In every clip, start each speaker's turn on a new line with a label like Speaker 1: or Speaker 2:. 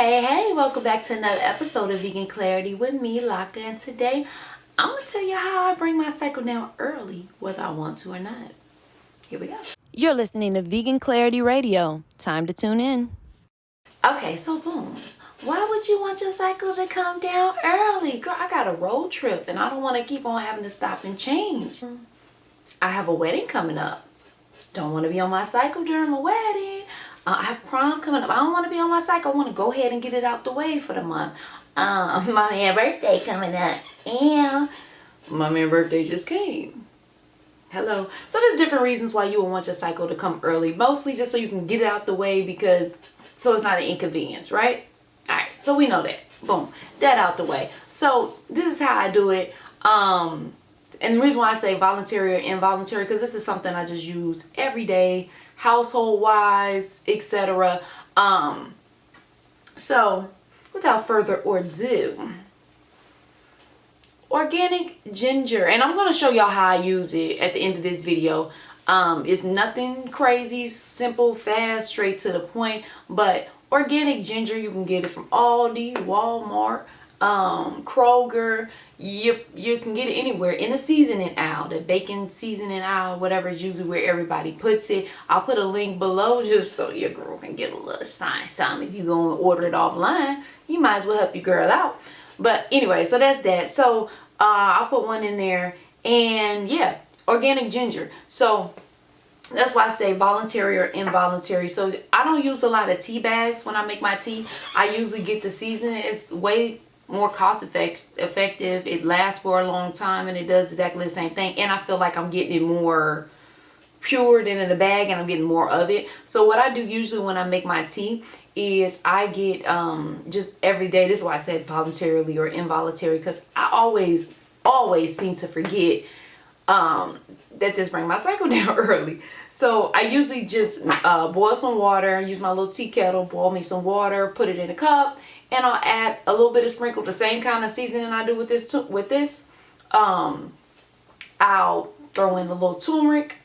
Speaker 1: Hey, welcome back to another episode of Vegan Clarity with me, Laka, and today I'm going to tell you how I bring my cycle down early, whether I want to or not. Here we go. You're listening to Vegan Clarity Radio. Time to tune in. Okay, so boom. Why would you want your cycle to come down early? Girl, I got a road trip and I don't want to keep on having to stop and change. I have a wedding coming up. Don't want to be on my cycle during my wedding. I have prom coming up. I don't want to be on my cycle. I want to go ahead and get it out the way for the month. My man's birthday coming up. And my man's birthday just came. Hello. So there's different reasons why you would want your cycle to come early. Mostly just so you can get it out the way so it's not an inconvenience, right? Alright, so we know that. Boom. That out the way. So this is how I do it. And the reason why I say voluntary or involuntary, because this is something I just use every day, household wise, etc. So without further ado, organic ginger, and I'm going to show y'all how I use it at the end of this video. It's nothing crazy, simple, fast, straight to the point, but organic ginger, you can get it from Aldi, Walmart, Kroger. You can get it anywhere in the seasoning aisle, the bacon seasoning aisle, whatever is usually where everybody puts it. I'll put a link below just so your girl can get a little something. If you go and order it offline, you might as well help your girl out. But anyway, so that's that. So I'll put one in there, and yeah, organic ginger. So that's why I say voluntary or involuntary. So I don't use a lot of tea bags when I make my tea. I usually get the seasoning. It's way more cost effective. It lasts for a long time, and it does exactly the same thing. And I feel like I'm getting it more pure than in a bag, and I'm getting more of it. So what I do usually when I make my tea is I get just every day. This is why I said voluntarily or involuntary, because I always seem to forget that this brings my cycle down early. So I usually just boil some water, use my little tea kettle, boil me some water, put it in a cup, and I'll add a little bit of sprinkle, the same kind of seasoning I do with this. I'll throw in a little turmeric,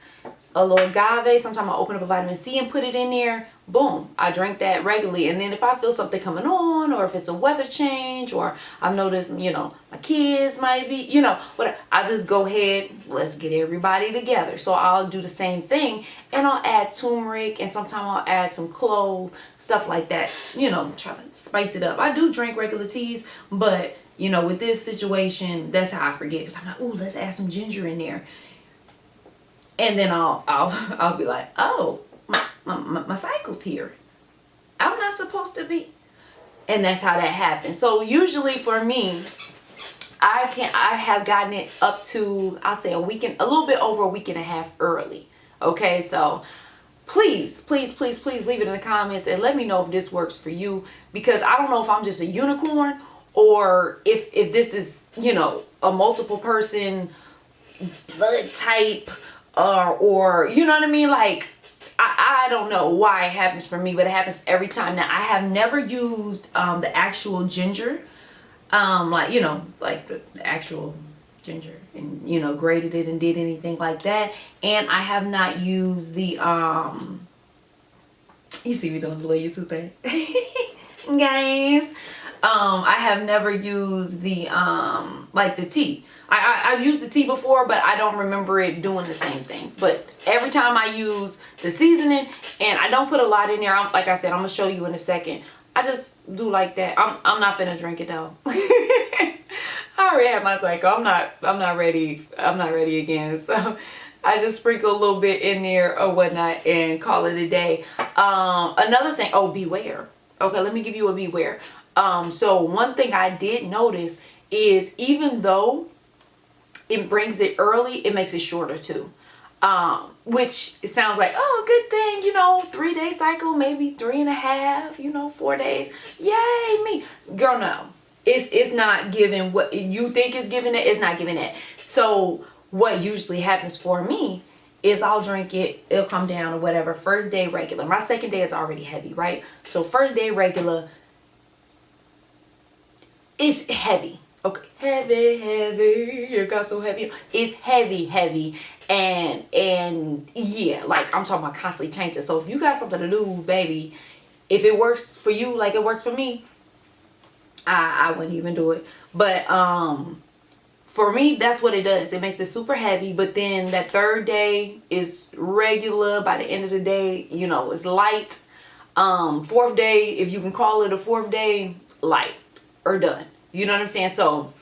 Speaker 1: a little agave. Sometimes I'll open up a vitamin C and put it in there. Boom, I drink that regularly. And then if I feel something coming on, or if it's a weather change, or I've noticed, my kids might be, whatever, I just go ahead, let's get everybody together. So I'll do the same thing, and I'll add turmeric, and sometimes I'll add some clove, stuff like that, try to spice it up. I do drink regular teas, but with this situation, that's how I forget, because I'm like, ooh, let's add some ginger in there. And then I'll be like, oh, my cycle's here. I'm not supposed to be. And that's how that happens. So usually for me, I have gotten it up to, I'll say a little bit over a week and a half early. Okay, so please leave it in the comments and let me know if this works for you, because I don't know if I'm just a unicorn, or if this is, a multiple person blood type, or you know what I mean? Like, I don't know why it happens for me, but it happens every time. Now, I have never used the actual ginger, like the actual ginger, and grated it and did anything like that. And I have not used the you see me doing the little YouTube thing, guys. I have never used the like the tea. I've used the tea before, but I don't remember it doing the same thing. But every time I use the seasoning, and I don't put a lot in there, like I said, I'm gonna show you in a second. I just do like that. I'm not finna drink it though. I already had my cycle. I'm not ready. I'm not ready again. So I just sprinkle a little bit in there or whatnot and call it a day. Another thing. Oh, beware. Okay, let me give you a beware. So one thing I did notice is, even though it brings it early, it makes it shorter too. Which sounds like, oh, good thing, 3-day cycle, maybe 3.5, 4 days. Yay, me. Girl, no. It's not giving what you think is giving it. It's not giving it. So what usually happens for me is I'll drink it, it'll come down or whatever. First day regular. My second day is already heavy, right? So first day regular, it's heavy. Okay, heavy, it got so heavy. It's heavy, and yeah, like I'm talking about constantly changing. So if you got something to do, baby, If it works for you like it works for me, I wouldn't even do it. But for me, that's what it does. It makes it super heavy, but then that third day is regular. By the end of the day, you know, it's light. Fourth day, if you can call it a fourth day, light or done. You know what I'm saying? So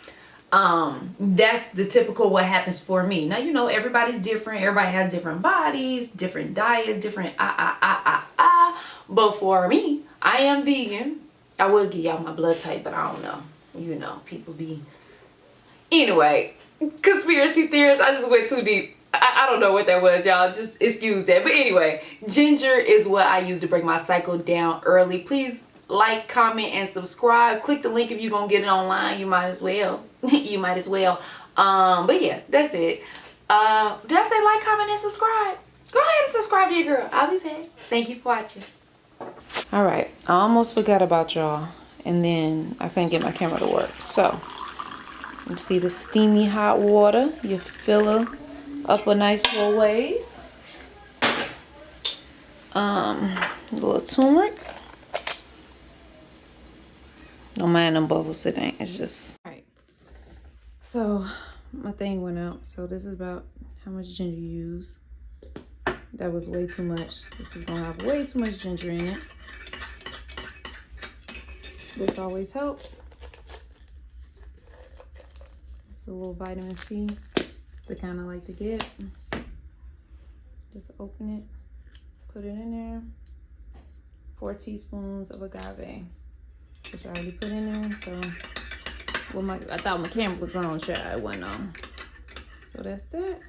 Speaker 1: that's the typical what happens for me. Now, you know, everybody's different. Everybody has different bodies, different diets, different but for me, I am vegan. I would give y'all my blood type, but I don't know. You know, people be... Anyway, conspiracy theorists, I just went too deep. I don't know what that was, y'all. Just excuse that. But anyway, ginger is what I use to bring my cycle down early. Please like, comment, and subscribe. Click the link if you're going to get it online. You might as well. You might as well. But yeah, that's it. Did I say like, comment, and subscribe? Go ahead and subscribe to your girl. I'll be back. Thank you for watching. All right. I almost forgot about y'all. And then I couldn't get my camera to work. So, you see the steamy hot water. You fill her up a nice little ways. A little turmeric. Don't mind them bubbles, it ain't. It's just... Alright. So, my thing went out. So, this is about how much ginger you use. That was way too much. This is gonna have way too much ginger in it. This always helps. It's a little vitamin C. It's the kind I like to get. Just open it, put it in there. 4 teaspoons of agave, which I already put in there. So, well, I thought my camera was on, child. It wasn't on. So that's that.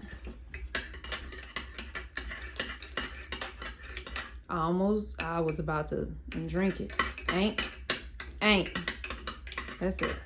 Speaker 1: I was about to drink it. Ain't. That's it.